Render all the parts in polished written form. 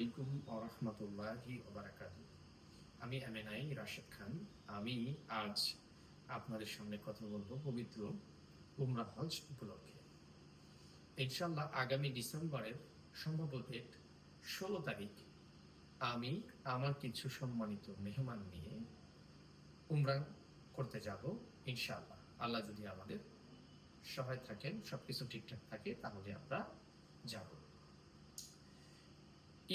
আলাইকুম ওয়া রাহমাতুল্লাহি ওয়া বারাকাতুহু। আমি এমএনআই রাশেদ খান। আমি আজ আপনাদের সামনে কথা বলবো পবিত্র উমরা হজ উপলক্ষে। ইনশাআল্লাহ আগামী ডিসেম্বরের সম্ভবত ডেট ১৬ তারিখ আমি আমার কিছু সম্মানিত মেহমান নিয়ে উমরা করতে যাব ইনশাআল্লাহ। আল্লাহ যদি আমাদের সহায় থাকেন, সবকিছু ঠিকঠাক থাকে, তাহলে আমরা যাব।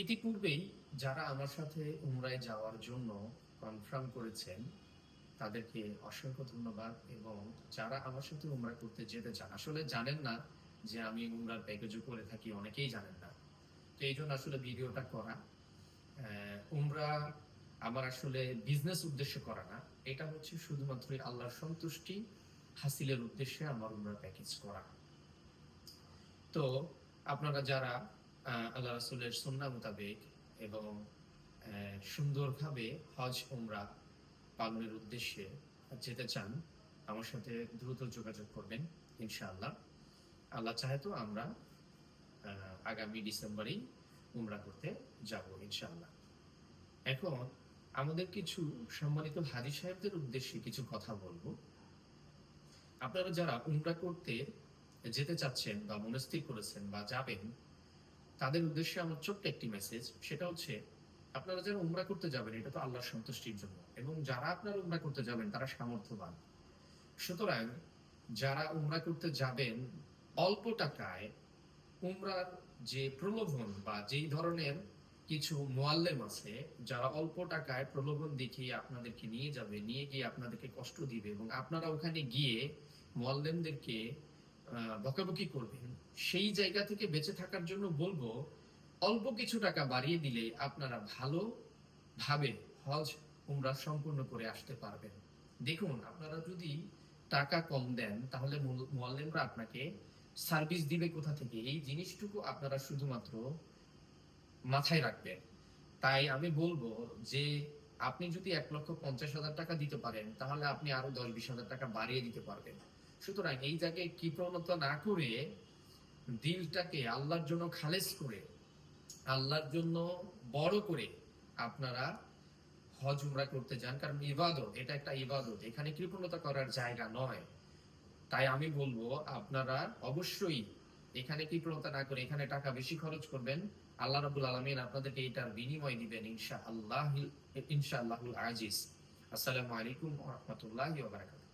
ইতিপূর্বেই যারা আমার সাথে উমরায় যাওয়ার জন্য কনফার্ম করেছেন তাদেরকে অসংখ্য ধন্যবাদ, এবং যারা আমার সাথে উমরা করতে যেতে চান, আসলে জানেন না যে আমি উমরার প্যাকেজও করে থাকি, অনেকেই জানেন না। তো এই জন্য আসলে ভিডিওটা করা। উমরা আমার আসলে বিজনেস উদ্দেশ্যে করা না, এটা হচ্ছে শুধুমাত্র আল্লাহর সন্তুষ্টি হাসিলের উদ্দেশ্যে আমার উমরা প্যাকেজ করা। তো আপনারা যারা আল্লাহ রাসূলের সুন্নাহ মোতাবেক এবং সুন্দরভাবে হজ উমরা পালনের উদ্দেশ্যে যেতে চান, আমার সাথে দ্রুত যোগাযোগ করবেন ইনশাআল্লাহ। আল্লাহ চাহে তো আমরা আগামী ডিসেম্বরেই উমরা করতে যাব ইনশাআল্লাহ। এখন আমাদের কিছু সম্মানিত হাজী সাহেবদের উদ্দেশ্যে কিছু কথা বলবো। আপনারা যারা উমরা করতে যেতে চাচ্ছেন বা মনস্থির করেছেন বা যাবেন, তাদের উদ্দেশ্যে আমার ছোট্ট একটি মেসেজ। সেটা হচ্ছে, আপনারা যারা উমরা করতে যাবেন এটা তো আল্লাহর সন্তুষ্টির জন্য, এবং যারা আপনারা উমরা করতে যাবেন তারা সামর্থ্যবান। সুতরাং যারা উমরা করতে যাবেন অল্প টাকায়, উমরার যে প্রলোভন বা যেই ধরনের কিছু মুআল্লেম আছে যারা অল্প টাকায় প্রলোভন দেখিয়ে আপনাদেরকে নিয়ে যাবে, নিয়ে গিয়ে আপনাদেরকে কষ্ট দিবে, এবং আপনারা ওখানে গিয়ে মুআল্লেমদেরকে বকাবকি করবেন, সেই জায়গা থেকে বেঁচে থাকার জন্য বলবো, অল্প কিছু টাকা বাড়িয়ে দিলে আপনারা ভালোভাবে হজ উমরা সম্পূর্ণ করে আসতে পারবেন। দেখুন, আপনারা যদি টাকা কম দেন তাহলে মুআল্লিমরা আপনাকে সার্ভিস দিবে কোথা থেকে, এই জিনিসটুকু আপনারা শুধুমাত্র মাথায় রাখবেন। তাই আমি বলবো যে আপনি যদি ১,৫০,০০০ টাকা দিতে পারেন তাহলে আপনি আরো ১০-২০,০০০ টাকা বাড়িয়ে দিতে পারবেন। সুতরাং এই জায়গায় কৃপণতা না করে, দিলটাকে আল্লাহর জন্য খালেস করে, আল্লাহর জন্য বড় করে আপনারা হজ উমরা করতে যান। কারণ ইবাদত, এটা একটা ইবাদত, এখানে কৃপণতা করার জায়গা নয়। তাই আমি বলবো আপনারা অবশ্যই এখানে কৃপণতা না করে এখানে টাকা বেশি খরচ করবেন। আল্লাহ রাব্বুল আলামিন আপনাদেরকে এটার বিনিময় দিবেন ইনশাআল্লাহুল আজিজ। আসসালামু আলাইকুম ওয়া রাহমাতুল্লাহি ওয়া বারাকাতুহু।